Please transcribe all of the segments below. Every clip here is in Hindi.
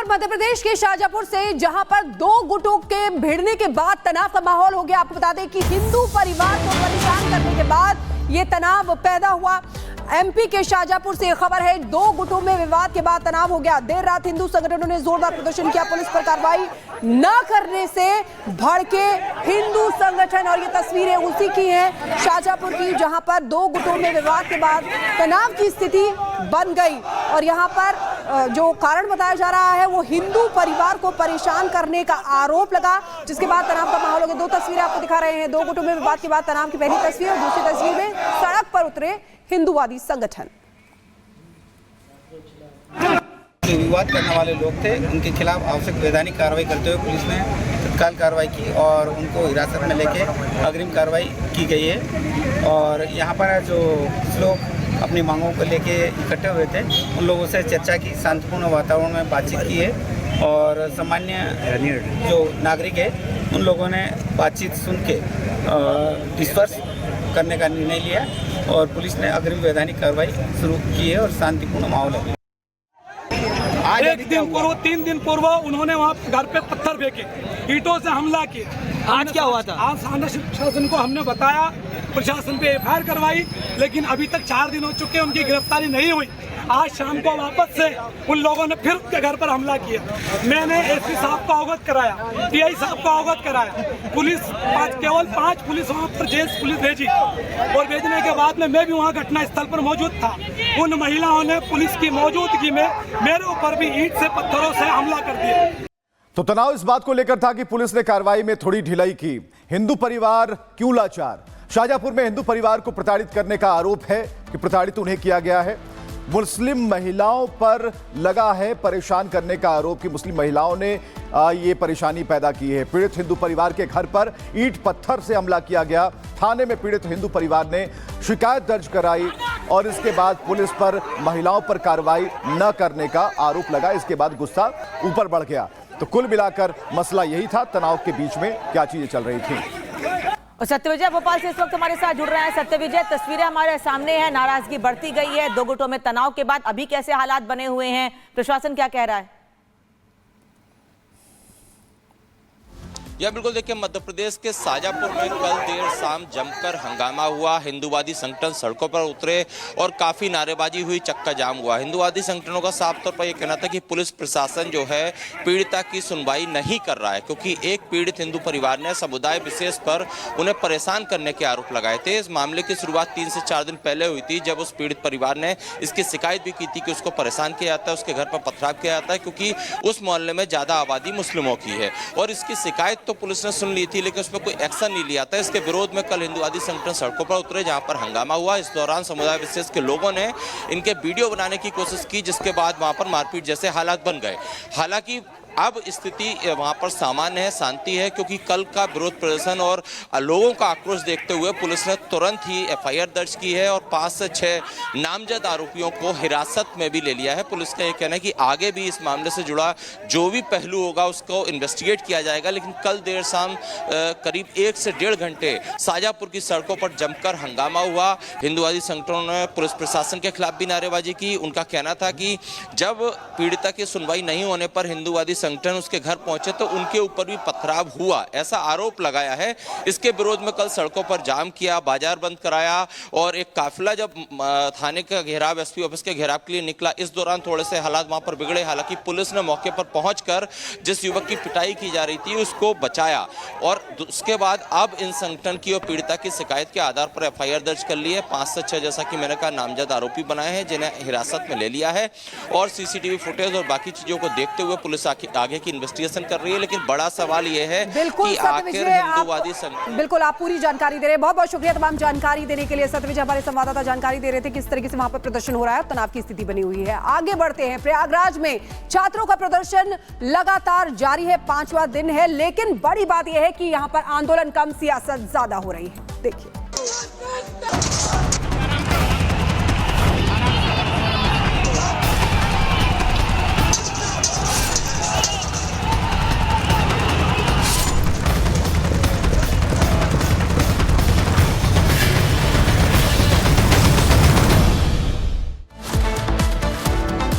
मध्य प्रदेश के शाजापुर से, जहां पर दो गुटों के भिड़ने के बाद तनाव का माहौल हो गया। आपको बता दें कि हिंदू परिवार को परेशान करने के बाद यह तनाव पैदा हुआ। एमपी के शाजापुर से खबर है, दो गुटों में विवाद के बाद तनाव हो गया। देर रात हिंदू संगठनों ने जोरदार प्रदर्शन किया। पुलिस पर कार्रवाई न करने से भड़के हिंदू संगठन, और ये तस्वीरें उसी की हैं शाजापुर की, जहां पर दो गुटों में विवाद के बाद तनाव की स्थिति बन गई। और यहां पर जो कारण बताया जा रहा है वो हिंदू परिवार को परेशान करने का आरोप लगा, जिसके बाद तनाव का माहौल हो गया। दो तस्वीरें आपको दिखा रहे हैं, दो गुटों में विवाद के बाद तनाव की पहली तस्वीर, और दूसरी तस्वीर में सड़क पर उतरे हिंदूवादी संगठन। जो विवाद करने वाले लोग थे उनके खिलाफ आवश्यक वैधानिक कार्रवाई करते हुए पुलिस ने तत्काल कार्रवाई की और उनको हिरासत में लेके अग्रिम कार्रवाई की गई है। और यहाँ पर जो लोग अपनी मांगों को लेके इकट्ठे हुए थे उन लोगों से चर्चा की, शांतिपूर्ण वातावरण में बातचीत की है और सामान्य जो नागरिक है उन लोगों ने बातचीत सुन के डिस्पर्स करने का निर्णय लिया और पुलिस ने अग्रिम वैधानिक कार्रवाई शुरू की है और शांतिपूर्ण माहौल है। एक दिन पूर्व, 3 दिन पूर्व उन्होंने वहाँ घर पे पत्थर फेंके, ईंटों से हमला किया। आज क्या हुआ था? आज थाना शासन को हमने बताया, प्रशासन पे एफआईआर करवाई, लेकिन अभी तक 4 दिन हो चुके हैं, उनकी गिरफ्तारी नहीं हुई। आज शाम को वापस से उन लोगों ने फिर उनके घर पर हमला किया। मैंने एसपी साहब को अवगत कराया, टीआई साहब को अवगत कराया। पुलिस केवल 5 पुलिस वहाँ पर जेस पुलिस भेजी और भेजने के बाद में मैं भी वहाँ घटना स्थल पर मौजूद था। उन महिलाओं ने पुलिस की मौजूदगी में मेरे ऊपर भी ईंट से पत्थरों से हमला कर दिया। तो तनाव इस बात को लेकर था कि पुलिस ने कार्रवाई में थोड़ी ढिलाई की। हिंदू परिवार क्यों लाचार? शाजापुर में हिंदू परिवार को प्रताड़ित करने का आरोप है कि प्रताड़ित उन्हें किया गया है। मुस्लिम महिलाओं पर लगा है परेशान करने का आरोप कि मुस्लिम महिलाओं ने ये परेशानी पैदा की है। पीड़ित हिंदू परिवार के घर पर ईंट पत्थर से हमला किया गया। थाने में पीड़ित हिंदू परिवार ने शिकायत दर्ज कराई और इसके बाद पुलिस पर महिलाओं पर कार्रवाई न करने का आरोप लगा। इसके बाद गुस्सा ऊपर बढ़ गया। तो कुल मिलाकर मसला यही था, तनाव के बीच में क्या चीजें चल रही थी। और सत्यविजय भोपाल से इस वक्त हमारे साथ जुड़ रहे हैं। सत्यविजय, तस्वीरें हमारे सामने हैं, नाराजगी बढ़ती गई है दो गुटों में तनाव के बाद। अभी कैसे हालात बने हुए हैं, प्रशासन क्या कह रहा है? यह बिल्कुल देखिए, मध्य प्रदेश के शाजापुर में कल देर शाम जमकर हंगामा हुआ। हिंदूवादी संगठन सड़कों पर उतरे और काफ़ी नारेबाजी हुई, चक्का जाम हुआ। हिंदूवादी संगठनों का साफ तौर पर यह कहना था कि पुलिस प्रशासन जो है पीड़िता की सुनवाई नहीं कर रहा है, क्योंकि एक पीड़ित हिंदू परिवार ने समुदाय विशेष पर उन्हें परेशान करने के आरोप लगाए थे। इस मामले की शुरुआत 3 से 4 दिन पहले हुई थी, जब उस पीड़ित परिवार ने इसकी शिकायत भी की थी कि उसको परेशान किया जाता है, उसके घर पर पथराव किया जाता है, क्योंकि उस मोहल्ले में ज़्यादा आबादी मुस्लिमों की है। और इसकी शिकायत तो पुलिस ने सुन ली थी, लेकिन उस पर कोई एक्शन नहीं लिया था। इसके विरोध में कल हिंदूवादी संगठन सड़कों पर उतरे, जहां पर हंगामा हुआ। इस दौरान समुदाय विशेष के लोगों ने इनके वीडियो बनाने की कोशिश की, जिसके बाद वहां पर मारपीट जैसे हालात बन गए। हालांकि अब स्थिति वहां पर सामान्य है, शांति है, क्योंकि कल का विरोध प्रदर्शन और लोगों का आक्रोश देखते हुए पुलिस ने तुरंत ही एफआईआर दर्ज की है और 5 से 6 नामजद आरोपियों को हिरासत में भी ले लिया है। पुलिस का यह कहना है कि आगे भी इस मामले से जुड़ा जो भी पहलू होगा उसको इन्वेस्टिगेट किया जाएगा। लेकिन कल देर शाम करीब 1 से 1.5 घंटे शाजापुर की सड़कों पर जमकर हंगामा हुआ। हिंदूवादी संगठनों ने पुलिस प्रशासन के खिलाफ भी नारेबाजी की। उनका कहना था कि जब पीड़िता की सुनवाई नहीं होने पर हिंदूवादी संगठन उसके घर पहुंचे तो उनके ऊपर भी पथराव हुआ, ऐसा आरोप लगाया है। इसके विरोध में कल सड़कों पर जाम किया, बाजार बंद कराया और एक काफिला जब थाने का घेराव, एसपी ऑफिस के घेराव के लिए निकला, इस दौरान थोड़े से हालात वहां पर बिगड़े। हालांकि पुलिस ने मौके पर पहुंचकर जिस युवक की पिटाई की जा रही थी उसको बचाया और उसके बाद अब इन संगठन की और पीड़िता की शिकायत के आधार पर एफआईआर दर्ज कर ली है। 5 से 6, जैसा कि मैंने कहा, नामजद आरोपी बनाए हैं, जिन्हें हिरासत में ले लिया है और सीसीटीवी फुटेज और बाकी चीजों को देखते हुए पुलिस आगे की इन्वेस्टिगेशन कर रही है। लेकिन बड़ा सवाल यह है कि आखिर हिंदूवादी बिल्कुल आप पूरी जानकारी दे रहे हैं। बहुत बहुत शुक्रिया तमाम जानकारी देने के लिए। सत्यविजय हमारे संवाददाता जानकारी दे रहे थे किस तरीके से वहां पर प्रदर्शन हो रहा है, तनाव की स्थिति बनी हुई है। आगे बढ़ते हैं, प्रयागराज में छात्रों का प्रदर्शन लगातार जारी है, 5वां दिन है, लेकिन बड़ी बात यह है कि यहां पर आंदोलन कम, सियासत ज्यादा हो रही है। देखिए,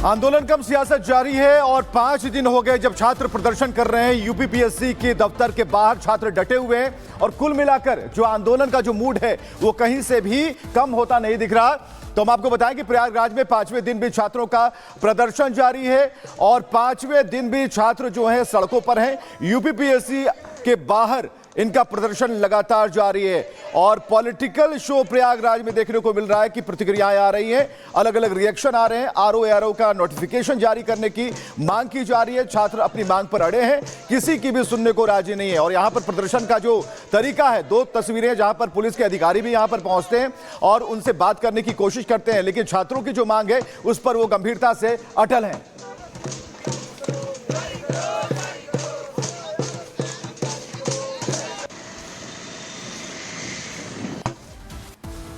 आंदोलन कम सियासत जारी है और 5 दिन हो गए जब छात्र प्रदर्शन कर रहे हैं। यूपीपीएससी के दफ्तर के बाहर छात्र डटे हुए हैं और कुल मिलाकर जो आंदोलन का जो मूड है वो कहीं से भी कम होता नहीं दिख रहा। तो हम आपको बताएं कि प्रयागराज में 5वें दिन भी छात्रों का प्रदर्शन जारी है और 5वें दिन भी छात्र जो हैं सड़कों पर हैं। यूपीपीएससी के बाहर इनका प्रदर्शन लगातार जारी है और पॉलिटिकल शो प्रयागराज में देखने को मिल रहा है कि प्रतिक्रियाएं आ रही हैं, अलग अलग रिएक्शन आ रहे हैं। आरओ का नोटिफिकेशन जारी करने की मांग की जा रही है। छात्र अपनी मांग पर अड़े हैं, किसी की भी सुनने को राजी नहीं है। और यहां पर प्रदर्शन का जो तरीका है, 2 तस्वीरें जहां पर पुलिस के अधिकारी भी यहां पर पहुंचते हैं और उनसे बात करने की कोशिश करते हैं, लेकिन छात्रों की जो मांग है उस पर वो गंभीरता से अटल हैं।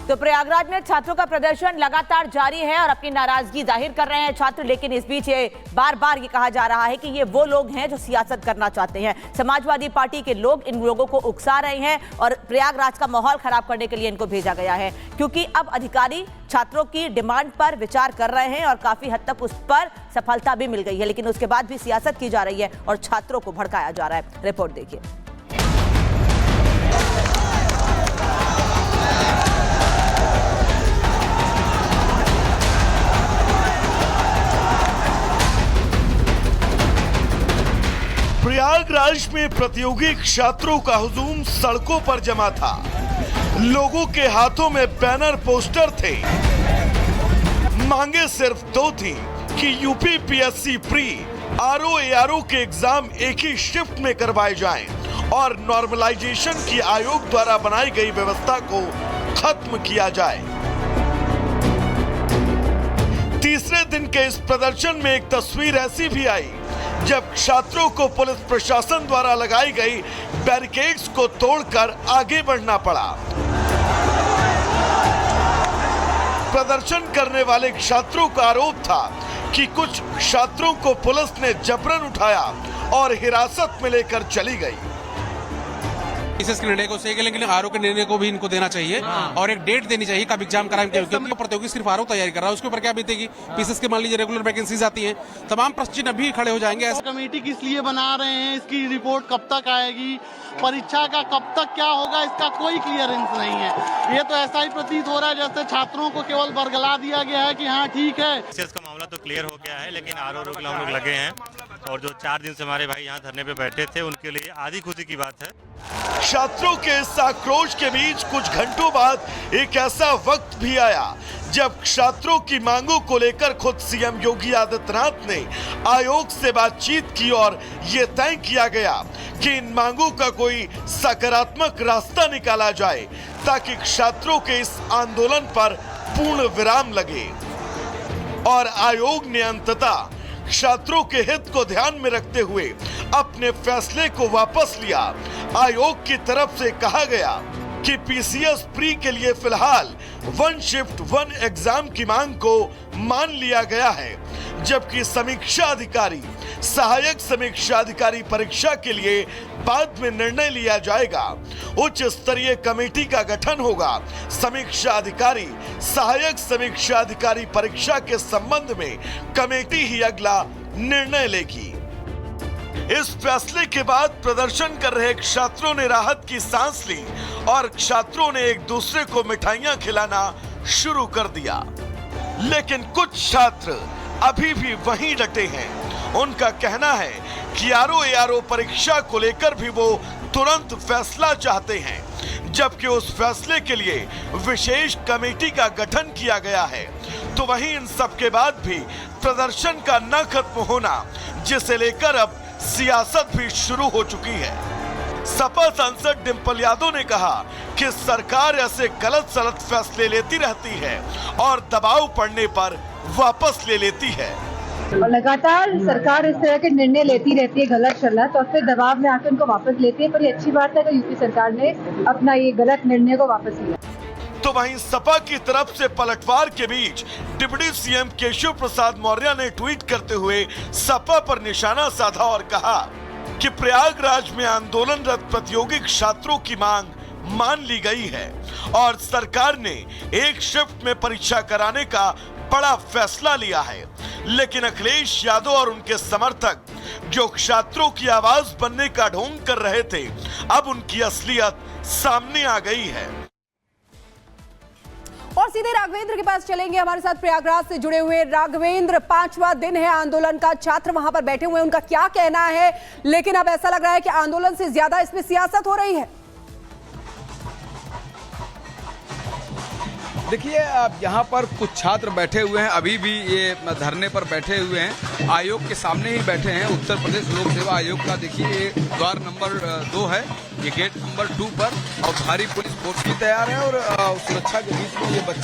तो प्रयागराज में छात्रों का प्रदर्शन लगातार जारी है और अपनी नाराजगी जाहिर कर रहे हैं छात्र, लेकिन इस बीच ये बार-बार ये कहा जा रहा है कि ये वो लोग हैं जो सियासत करना चाहते हैं। समाजवादी पार्टी के लोग इन लोगों को उकसा रहे हैं और प्रयागराज का माहौल खराब करने के लिए इनको भेजा गया है, क्योंकि अब अधिकारी छात्रों की डिमांड पर विचार कर रहे हैं और काफी हद तक उस पर सफलता भी मिल गई है, लेकिन उसके बाद भी सियासत की जा रही है और छात्रों को भड़काया जा रहा है। रिपोर्ट देखिए। प्रयागराज में प्रतियोगी छात्रों का हुजूम सड़कों पर जमा था। लोगों के हाथों में बैनर पोस्टर थे। मांगे सिर्फ 2 थी कि यूपीपीएससी प्री आरओ के एग्जाम एक ही शिफ्ट में करवाए जाएं और नॉर्मलाइजेशन की आयोग द्वारा बनाई गई व्यवस्था को खत्म किया जाए। तीसरे दिन के इस प्रदर्शन में एक तस्वीर ऐसी भी आई जब छात्रों को पुलिस प्रशासन द्वारा लगाई गई बैरिकेड्स को तोड़कर आगे बढ़ना पड़ा। प्रदर्शन करने वाले छात्रों का आरोप था कि कुछ छात्रों को पुलिस ने जबरन उठाया और हिरासत में लेकर चली गई। पीसीएस के निर्णय को सही, लेकिन आरओ के निर्णय को भी इनको देना चाहिए और एक डेट देनी चाहिए कब एग्जाम कराएंगे, क्योंकि प्रतियोगी सिर्फ आरओ तैयारी कर रहा है, उसके ऊपर क्या बीतेगी। पीसीएस के मान लीजिए रेगुलर वैकेंसीज आती हैं, तमाम प्रश्न चिन्ह अभी खड़े हो जाएंगे। कमेटी किस लिए बना रहे हैं, इसकी रिपोर्ट कब तक आएगी, परीक्षा का कब तक क्या होगा, इसका कोई क्लियरेंस नहीं है। ये तो ऐसा ही प्रतीत हो रहा है जैसे छात्रों को केवल बरगला दिया गया है कि हाँ ठीक है। पीसीएस का मामला तो क्लियर हो गया है, लेकिन आरओ के हम लोग लगे हैं और जो 4 दिन से हमारे भाई यहाँ धरने पे बैठे थे उनके लिए आधी खुशी की बात है। छात्रों के इस आक्रोश के बीच कुछ घंटों बाद एक ऐसा वक्त भी आया जब छात्रों की मांगों को लेकर खुद सीएम योगी आदित्यनाथ ने आयोग से बातचीत की और ये तय किया गया कि इन मांगों का कोई सकारात्मक रास्ता निकाला जाए ताकि छात्रों के इस आंदोलन पर पूर्ण विराम लगे। और आयोग ने अंततः छात्रों के हित को ध्यान में रखते हुए अपने फैसले को वापस लिया। आयोग की तरफ से कहा गया कि पीसीएस प्री के लिए फिलहाल 1 शिफ्ट 1 एग्जाम की मांग को मान लिया गया है, जबकि समीक्षा अधिकारी, सहायक समीक्षा अधिकारी परीक्षा के लिए बाद में निर्णय लिया जाएगा। उच्च स्तरीय कमेटी का गठन होगा। समीक्षा अधिकारी, सहायक समीक्षा अधिकारी परीक्षा के संबंध में कमेटी ही अगला निर्णय लेगी। इस फैसले के बाद प्रदर्शन कर रहे छात्रों ने राहत की सांस ली और छात्रों ने एक दूसरे को मिठाइयां खिलाना शुरू कर दिया, लेकिन कुछ छात्र अभी भी वहीं डटे हैं। उनका कहना है कि आरओ परीक्षा को लेकर भी वो तुरंत फैसला चाहते हैं, जबकि उस फैसले के लिए विशेष कमेटी का गठन किया गया है। तो वहीं इन सब के बाद भी प्रदर्शन का न खत्म होना, जिसे लेकर अब सियासत भी शुरू हो चुकी है। सपा सांसद डिंपल यादव ने कहा कि सरकार ऐसे गलत सलत फैसले लेती रहती है और दबाव पड़ने पर वापस ले लेती है। और लगातार सरकार इस तरह के निर्णय लेती रहती है गलत सलत और फिर दबाव में आकर उनको वापस लेती है, पर ये अच्छी बात है कि यूपी सरकार ने अपना ये गलत निर्णय को वापस लिया। तो वहीं सपा की तरफ से पलटवार के बीच डिप्टी सीएम केशव प्रसाद मौर्य ने ट्वीट करते हुए सपा पर निशाना साधा और कहा कि प्रयागराज में आंदोलनरत प्रतियोगी छात्रों की मांग मान ली गई है और सरकार ने एक शिफ्ट में परीक्षा कराने का बड़ा फैसला लिया है। लेकिन अखिलेश यादव और उनके समर्थक जो छात्रों की आवाज बनने का ढोंग कर रहे थे, अब उनकी असलियत सामने आ गई है। और सीधे राघवेंद्र के पास चलेंगे, हमारे साथ प्रयागराज से जुड़े हुए राघवेंद्र। 5वां दिन है आंदोलन का, छात्र वहां पर बैठे हुए हैं, उनका क्या कहना है? लेकिन अब ऐसा लग रहा है कि आंदोलन से ज्यादा इसमें सियासत हो रही है। देखिए, अब यहाँ पर कुछ छात्र बैठे हुए हैं, अभी भी ये धरने पर बैठे हुए हैं, आयोग के सामने ही बैठे हैं। उत्तर प्रदेश लोक सेवा आयोग का देखिए ये द्वार नंबर 2 है, ये गेट नंबर 2 पर, और भारी पुलिस फोर्स भी तैयार है और सुरक्षा के बीच में ये बच्चे